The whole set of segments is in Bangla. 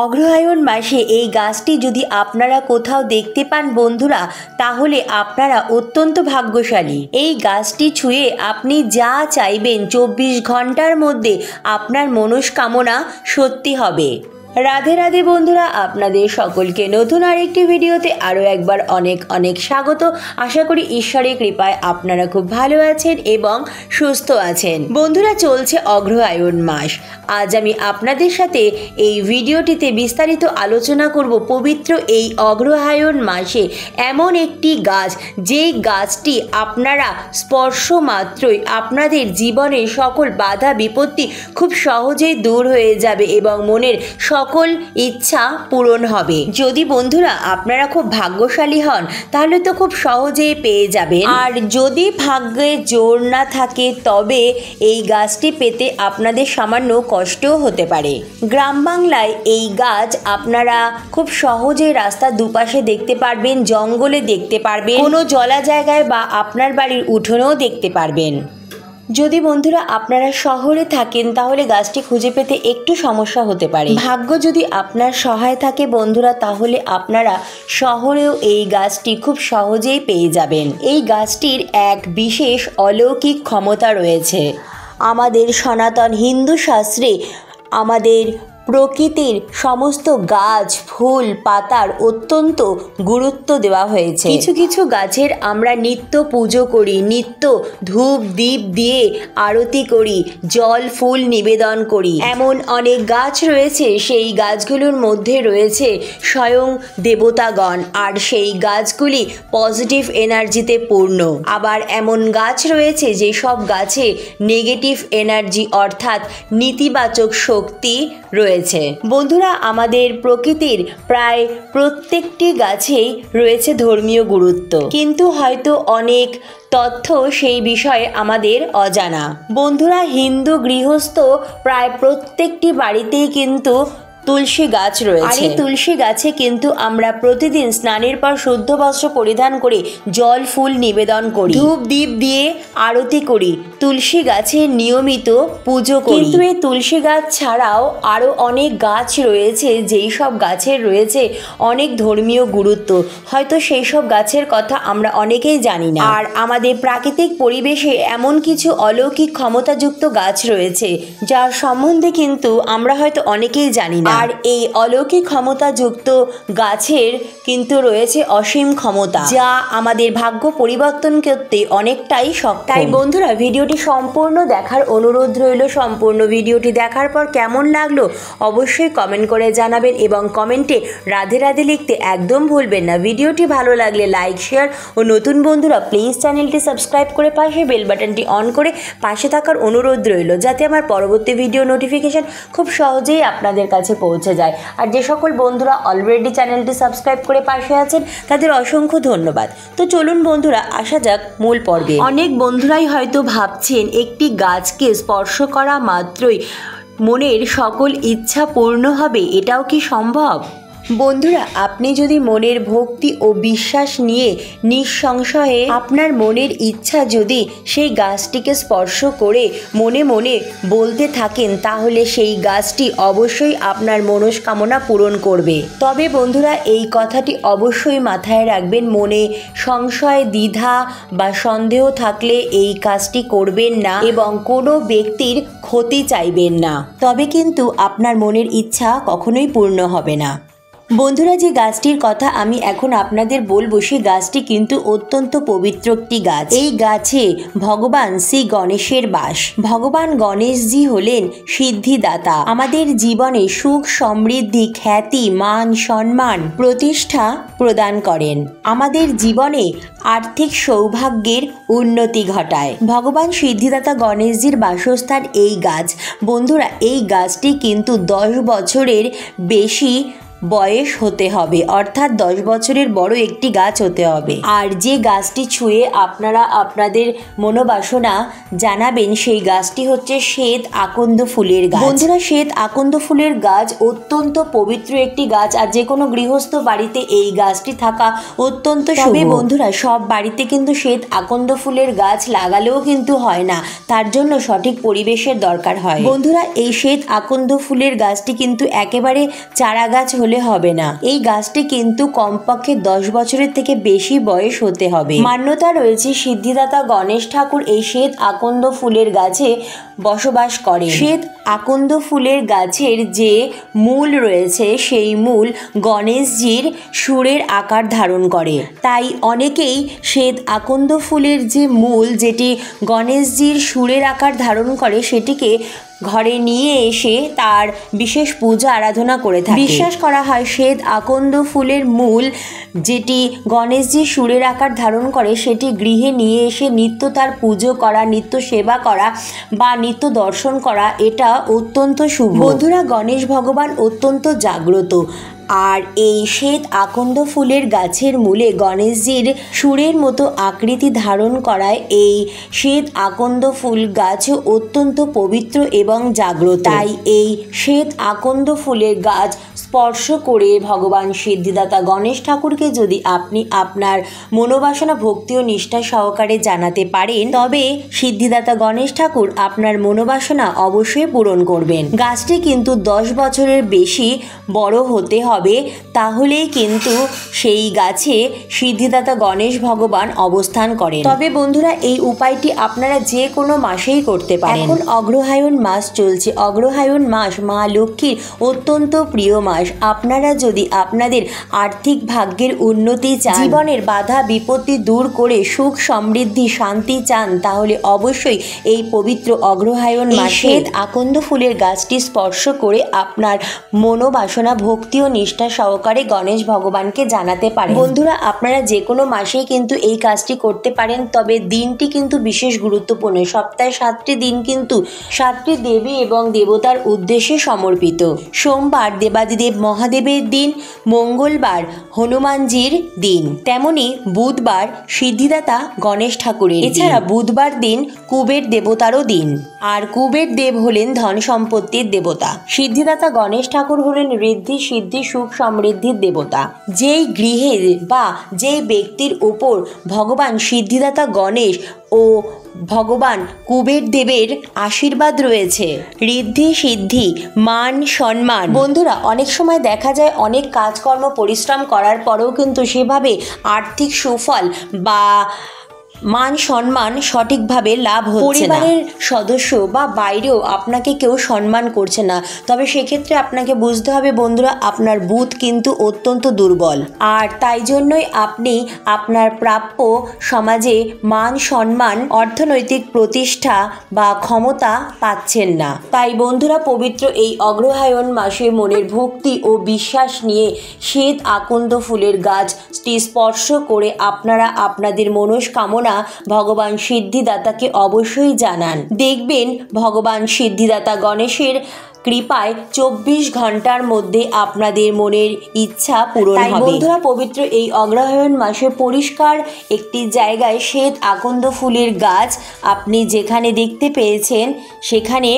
অগ্রহায়ণ মাসে এই গাছটি যদি আপনারা কোথাও দেখতে পান বন্ধুরা, তাহলে আপনারা অত্যন্ত ভাগ্যশালী। এই গাছটি ছুঁয়ে আপনি যা চাইবেন 24 ঘন্টার মধ্যে আপনার মনস্কামনা সত্যি হবে। রাধে রাধে বন্ধুরা, আপনাদের সকলকে নতুন আরেকটি ভিডিওতে আরও একবার অনেক অনেক স্বাগত। আশা করি ঈশ্বরের কৃপায় আপনারা খুব ভালো আছেন এবং সুস্থ আছেন। বন্ধুরা, চলছে অগ্রহায়ণ মাস। আজ আমি আপনাদের সাথে এই ভিডিওটিতে বিস্তারিত আলোচনা করব পবিত্র এই অগ্রহায়ণ মাসে এমন একটি গাছ, যেই গাছটি আপনারা স্পর্শ মাত্রই আপনাদের জীবনের সকল বাধা বিপত্তি খুব সহজেই দূর হয়ে যাবে এবং মনের সকল ইচ্ছা পূরণ হবে। যদি বন্ধুরা আপনারা খুব ভাগ্যশালী হন তাহলে তো খুব সহজেই পেয়ে যাবেন, আর যদি ভাগ্যে জোর না থাকে তবে এই গাছটি পেতে আপনাদের সামান্য কষ্টও হতে পারে। গ্রাম বাংলায় এই গাছ আপনারা খুব সহজে রাস্তার দুপাশে দেখতে পারবেন, জঙ্গলে দেখতে পারবেন, কোনো জলা জায়গায় বা আপনার বাড়ির উঠোনেও দেখতে পারবেন। যদি বন্ধুরা আপনারা শহরে থাকেন তাহলে গাছটি খুঁজে পেতে একটু সমস্যা হতে পারে। ভাগ্য যদি আপনার সহায় থাকে বন্ধুরা, তাহলে আপনারা শহরেও এই গাছটি খুব সহজেই পেয়ে যাবেন। এই গাছটির এক বিশেষ অলৌকিক ক্ষমতা রয়েছে। আমাদের সনাতন হিন্দু শাস্ত্রে আমাদের প্রকৃতির সমস্ত গাছ, ফুল, পাতার অত্যন্ত গুরুত্ব দেওয়া হয়েছে। কিছু কিছু গাছের আমরা নিত্য পুজো করি, নিত্য ধূপ দ্বীপ দিয়ে আরতি করি, জল ফুল নিবেদন করি। এমন অনেক গাছ রয়েছে, সেই গাছগুলোর মধ্যে রয়েছে স্বয়ং দেবতাগণ, আর সেই গাছগুলি পজিটিভ এনার্জিতে পূর্ণ। আবার এমন গাছ রয়েছে যেসব গাছে নেগেটিভ এনার্জি অর্থাৎ নেতিবাচক শক্তি রয়েছে। বন্ধুরা, আমাদের প্রকৃতির প্রায় প্রত্যেকটি গাছেই রয়েছে ধর্মীয় গুরুত্ব, কিন্তু হয়তো অনেক তথ্য সেই বিষয়ে আমাদের অজানা। বন্ধুরা, হিন্দু গৃহস্থ প্রায় প্রত্যেকটি বাড়িতেই কিন্তু তুলসী গাছ রয়েছে। আর এই তুলসী গাছে কিন্তু আমরা প্রতিদিন স্নানের পর শুদ্ধ বস্ত্র পরিধান করে জল ফুল নিবেদন করি, ধূপ দ্বীপ দিয়ে আরতি করি, তুলসী গাছের নিয়মিত পুজো করি। কিন্তু এই তুলসী গাছ ছাড়াও আরো অনেক গাছ রয়েছে, যেই সব গাছের রয়েছে অনেক ধর্মীয় গুরুত্ব। হয়তো সেই সব গাছের কথা আমরা অনেকেই জানি না। আর আমাদের প্রাকৃতিক পরিবেশে এমন কিছু অলৌকিক ক্ষমতাযুক্ত গাছ রয়েছে যার সম্বন্ধে কিন্তু আমরা হয়তো অনেকেই জানি না। আর এই অলৌকিক ক্ষমতাযুক্ত গাছের কিন্তু রয়েছে অসীম ক্ষমতা, যা আমাদের ভাগ্য পরিবর্তন করতে অনেকটাই সক্ষম। তাই বন্ধুরা, ভিডিওটি সম্পূর্ণ দেখার অনুরোধ রইল। সম্পূর্ণ ভিডিওটি দেখার পর কেমন লাগলো অবশ্যই কমেন্ট করে জানাবেন এবং কমেন্টে রাধে রাধে লিখতে একদম ভুলবেন না। ভিডিওটি ভালো লাগলে লাইক, শেয়ার ও নতুন বন্ধুরা প্লিজ চ্যানেলটি সাবস্ক্রাইব করে পাশে বেল বাটনটি অন করে পাশে থাকার অনুরোধ রইল, যাতে আমার পরবর্তী ভিডিও নোটিফিকেশন খুব সহজেই আপনাদের কাছে পৌঁছে যায়। আর যে সকল বন্ধুরা অলরেডি চ্যানেলটি সাবস্ক্রাইব করে পাশে আছেন তাদের অসংখ্য ধন্যবাদ। তো চলুন বন্ধুরা, আসা যাক মূল পর্বে। অনেক বন্ধুরাই হয়তো ভাবছেন একটি গাছকে স্পর্শ করা মাত্রই মনের সকল ইচ্ছা পূর্ণ হবে, এটাও কি সম্ভব? বন্ধুরা, আপনি যদি মনের ভক্তি ও বিশ্বাস নিয়ে নিঃসংশয়ে আপনার মনের ইচ্ছা যদি সেই গাছটিকে স্পর্শ করে মনে মনে বলতে থাকেন, তাহলে সেই গাছটি অবশ্যই আপনার মনস্কামনা পূরণ করবে। তবে বন্ধুরা, এই কথাটি অবশ্যই মাথায় রাখবেন, মনে সংশয়, দ্বিধা বা সন্দেহ থাকলে এই কাজটি করবেন না এবং কোনো ব্যক্তির ক্ষতি চাইবেন না, তবে কিন্তু আপনার মনের ইচ্ছা কখনোই পূর্ণ হবে না। বন্ধুরা, যে গাছটির কথা আমি এখন আপনাদের বলবো সেই গাছটি কিন্তু অত্যন্ত পবিত্র একটি গাছ। এই গাছে ভগবান শ্রী গণেশের বাস। ভগবান গণেশজি হলেন সিদ্ধিদাতা, আমাদের জীবনে সুখ, সমৃদ্ধি, খ্যাতি, মান, সম্মান, প্রতিষ্ঠা প্রদান করেন, আমাদের জীবনে আর্থিক সৌভাগ্যের উন্নতি ঘটায়। ভগবান সিদ্ধিদাতা গণেশজির বাসস্থান এই গাছ। বন্ধুরা, এই গাছটি কিন্তু 10 বছরের বেশি বয়স হতে হবে, অর্থাৎ 10 বছরের বড় একটি গাছ হতে হবে। আর যে গাছটি ছুঁয়ে আপনারা আপনাদের মনোবাসনা জানাবেন সেই গাছটি হচ্ছে শ্বেত আকন্দ ফুলের গাছ। বন্ধুরা, শ্বেত আকন্দ ফুলের গাছ অত্যন্ত পবিত্র একটি গাছ, আর যে কোনো গৃহস্থ বাড়িতে এই গাছটি থাকা অত্যন্ত শুভ। তবে বন্ধুরা, সব বাড়িতে কিন্তু শ্বেত আকন্দ ফুলের গাছ লাগালেও কিন্তু হয় না, তার জন্য সঠিক পরিবেশের দরকার হয়। বন্ধুরা, এই শ্বেত আকন্দ ফুলের গাছটি কিন্তু একেবারে চারা গাছ হলে হবে না, এই গাছটি কিন্তু কমপক্ষে 10 বছরের থেকে বেশি বয়স হতে হবে। মান্যতা রয়েছে সিদ্ধিদাতা গণেশ ঠাকুর এই শ্বেত আকন্দ ফুলের গাছে বসবাস করে। শ্বেত আকন্দ ফুলের গাছের যে মূল রয়েছে সেই মূল গণেশজির সুরের আকার ধারণ করে, তাই অনেকেই শ্বেত আকন্দ ফুলের যে মূল, যেটি গণেশজির সুরের আকার ধারণ করে, সেটিকে ঘরে নিয়ে এসে তার বিশেষ পূজা আরাধনা করে থাকে। বিশ্বাস করা হয় শ্বেত আকন্দ ফুলের মূল, যেটি গণেশজির সুরের আকার ধারণ করে, সেটি গৃহে নিয়ে এসে নিত্য তার পুজো করা, নিত্য সেবা করা বা নিত্য দর্শন করা, এটা অত্যন্ত শুভ। বন্ধুরা, গণেশ ভগবান অত্যন্ত জাগ্রত, আর এই শ্বেত আকন্দ ফুলের গাছের মূলে গণেশজির সুরের মতো আকৃতি ধারণ করায় এই শ্বেত আকন্দ ফুল গাছ অত্যন্ত পবিত্র এবং জাগ্রত। তাই এই শ্বেত আকন্দ ফুলের গাছ স্পর্শ করে ভগবান সিদ্ধিদাতা গণেশ ঠাকুরকে যদি আপনি আপনার মনোবাসনা ভক্তি ও নিষ্ঠা সহকারে জানাতে পারেন, তবে সিদ্ধিদাতা গণেশ ঠাকুর আপনার মনোবাসনা অবশ্যই পূরণ করবেন। গাছটি কিন্তু 10 বছরের বেশি বড় হতে হবে, তাহলেই কিন্তু সেই গাছে সিদ্ধিদাতা গণেশ ভগবান অবস্থান করেন। তবে বন্ধুরা, এই উপায়টি আপনারা যে কোনো মাসেই করতে পারেন। এখন অগ্রহায়ণ মাস চলছে, অগ্রহায়ণ মাস মা লক্ষ্মীর অত্যন্ত প্রিয় মাস। আপনারা যদি আপনাদের আর্থিক ভাগ্যের উন্নতি চান, জীবনের বাধা বিপত্তি দূর করে সুখ সমৃদ্ধি শান্তি চান, তাহলে অবশ্যই এই পবিত্র অগ্রহায়ণ মাসে আকন্দ ফুলের গাছটি স্পর্শ করে আপনার মনোবাসনা ভক্তি ও নিষ্ঠা সহকারে গণেশ ভগবানকে জানাতে পারেন। বন্ধুরা, আপনারা যে কোনো মাসেই কিন্তু এই কাজটি করতে পারেন, তবে দিনটি কিন্তু বিশেষ গুরুত্বপূর্ণ। সপ্তাহে 7টি দিন কিন্তু 7টি দেবী এবং দেবতার উদ্দেশ্যে সমর্পিত। সোমবার দেবাদিদেব মহাদেবের দিন, মঙ্গলবার হনুমানজির দিন, তেমনি বুধবার সিদ্ধিদাতা গণেশ ঠাকুরের। এছাড়া বুধবার দিন কুবের দেবতারও দিন, আর কুবের দেব হলেন ধন সম্পত্তির দেবতা। সিদ্ধিদাতা গণেশ ঠাকুর হলেন ঋদ্ধি সিদ্ধি সুখ সমৃদ্ধির দেবতা। যেই গৃহে বা যেই ব্যক্তির উপর ভগবান সিদ্ধিদাতা গণেশ ও ভগবান কুবের দেবের আশীর্বাদ রয়েছে, ঋদ্ধি সিদ্ধি মান সম্মান। বন্ধুরা, অনেক সময় দেখা যায় অনেক কাজকর্ম পরিশ্রম করার পরেও কিন্তু সেভাবে আর্থিক সুফল বা মান সম্মান সঠিকভাবে লাভ হচ্ছে না। পরিবারের সদস্য বা বাইরেও আপনাকে কেউ সম্মান করছে না, তবে সেক্ষেত্রে আপনাকে বুঝতে হবে বন্ধুরা, আপনার বুধ কিন্তু অত্যন্ত দুর্বল, আর তাই জন্যই আপনি আপনার প্রাপ্য সমাজে মান সম্মান অর্থনৈতিক প্রতিষ্ঠা বা ক্ষমতা পাচ্ছেন না। তাই বন্ধুরা, পবিত্র এই অগ্রহায়ণ মাসে মনের ভক্তি ও বিশ্বাস নিয়ে শ্বেত আকন্দ ফুলের গাছটি স্পর্শ করে আপনারা আপনাদের মনস্কামনা ভগবান সিদ্ধিদাতাকে অবশ্যই জানান। দেখবেন ভগবান সিদ্ধিদাতা গণেশের কৃপায় 24 ঘন্টার মধ্যে আপনাদের মনের ইচ্ছা পূরণ হবে। বন্ধুরা, পবিত্র এই অগ্রহায়ণ মাসে পরিষ্কার একটি জায়গায় শ্বেত আকন্দ ফুলের গাছ আপনি যেখানে দেখতে পেয়েছেন সেখানে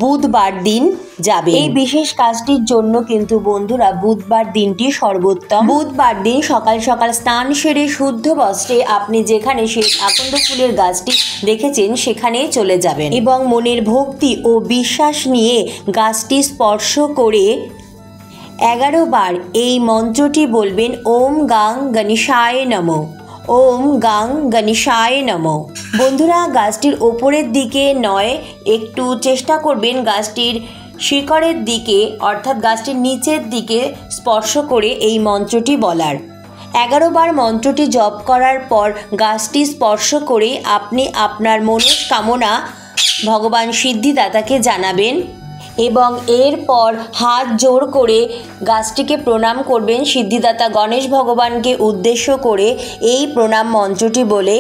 বুধবার দিন যাবে। এই বিশেষ কাজটির জন্য কিন্তু বন্ধুরা বুধবার দিনটি সর্বোত্তম। বুধবার দিন সকাল সকাল স্নান সেরে শুদ্ধ বস্ত্রে আপনি যেখানে শ্বেত আকন্দ ফুলের গাছটি দেখেছেন সেখানে চলে যাবেন এবং মনের ভক্তি ও বিশ্বাস নিয়ে গাছটি স্পর্শ করে 11 বার এই মন্ত্রটি বলবেন, ওম গাং গণেশায় নমঃ, ওম গাং গণেশায় নমঃ। বন্ধুরা, গাছটির ওপরের দিকে নয়, একটু চেষ্টা করবেন গাছটির শিকড়ের দিকে অর্থাৎ গাছটির নিচের দিকে স্পর্শ করে এই মন্ত্রটি বলার। 11 বার মন্ত্রটি জপ করার পর গাছটি স্পর্শ করে আপনি আপনার মনস্কামনা ভগবান সিদ্ধিদাতাকে জানাবেন এবং এরপর হাত জোড় করে গাছটিকে প্রণাম করবেন। সিদ্ধিদাতা গণেশ ভগবানকে উদ্দেশ্য করে এই প্রণাম মন্ত্রটি বলে,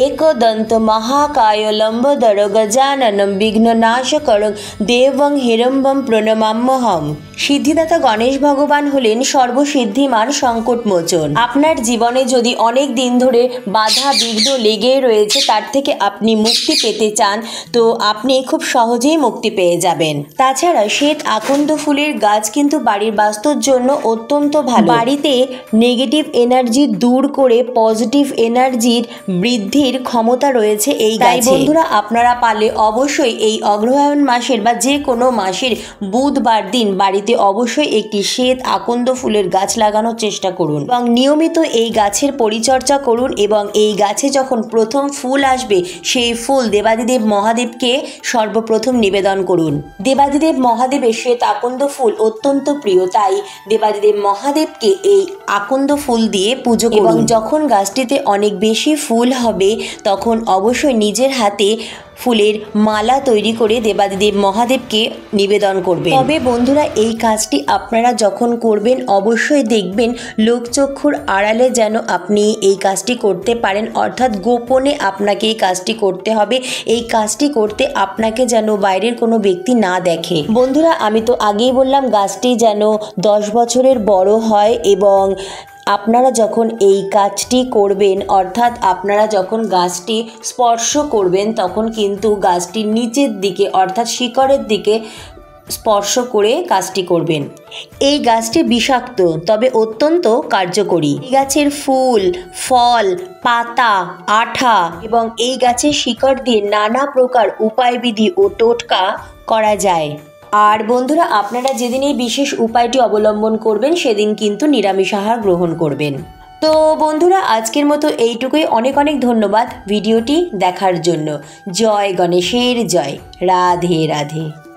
একদন্ত মহাকায় লম্বোদর গজাননম বিঘ্ননাশকরং দেবং হিরম্বম প্রণমাম্যহম। সিদ্ধিদাতা গণেশ ভগবান হলেন সর্বসিদ্ধিমান সংকটমোচন। আপনার জীবনে যদি অনেক দিন ধরে বাধা বিঘ্ন লেগে রয়েছে, তার থেকে আপনি মুক্তি পেতে চান, তো আপনি খুব সহজেই মুক্তি পেয়ে যাবেন। তাছাড়া শ্বেত আকন্দ ফুলের গাছ কিন্তু বাড়ির বাস্তুর জন্য অত্যন্ত ভালো। বাড়িতে নেগেটিভ এনার্জি দূর করে পজিটিভ এনার্জির বৃদ্ধির ক্ষমতা রয়েছে এই গাছে। তাই বন্ধুরা, আপনারা পারলে অবশ্যই এই অগ্রহায়ণ মাসের বা যে কোনো মাসের বুধবার দিন বাড়িতে অবশ্যই একটি শ্বেত আকন্দ ফুলের গাছ লাগানোর চেষ্টা করুন এবং নিয়মিত এই গাছের পরিচর্যা করুন। এবং এই গাছে যখন প্রথম ফুল আসবে, সেই ফুল দেবাদিদেব মহাদেবকে সর্বপ্রথম নিবেদন করুন। দেবাদিদেব মহাদেবের শ্বেত আকন্দ ফুল অত্যন্ত প্রিয়, তাই দেবাদিদেব মহাদেবকে এই আকন্দ ফুল দিয়ে পুজো করুন। এবং যখন গাছটিতে অনেক বেশি ফুল হবে, তখন অবশ্যই নিজের হাতে ফুলের মালা তৈরি করে দেবাদিদেব মহাদেবকে নিবেদন করবেন। তবে বন্ধুরা, এই কাজটি আপনারা যখন করবেন অবশ্যই দেখবেন লোকচক্ষুর আড়ালে যেন আপনি এই কাজটি করতে পারেন, অর্থাৎ গোপনে আপনাকে এই কাজটি করতে হবে। এই কাজটি করতে আপনাকে যেন বাইরের কোনো ব্যক্তি না দেখে। বন্ধুরা, আমি তো আগেই বললাম গাছটি যেন 10 বছরের বড় হয়। এবং আপনারা যখন এই কাজটি করবেন, অর্থাৎ আপনারা যখন গাছটি স্পর্শ করবেন, তখন কিন্তু গাছটির নিচের দিকে অর্থাৎ শিকড়ের দিকে স্পর্শ করে কাজটি করবেন। এই গাছটি বিষাক্ত তবে অত্যন্ত কার্যকরী। এই গাছের ফুল, ফল, পাতা, আঠা এবং এই গাছের শিকড় দিয়ে নানা প্রকার উপায়বিধি ও টোটকা করা যায়। আর বন্ধুরা, আপনারা যেদিন এই বিশেষ উপায়টি অবলম্বন করবেন, সেদিন কিন্তু নিরামিষ আহার গ্রহণ করবেন। তো বন্ধুরা, আজকের মতো এইটুকুই। অনেক অনেক ধন্যবাদ ভিডিওটি দেখার জন্য। জয় গণেশের জয়। রাধে রাধে।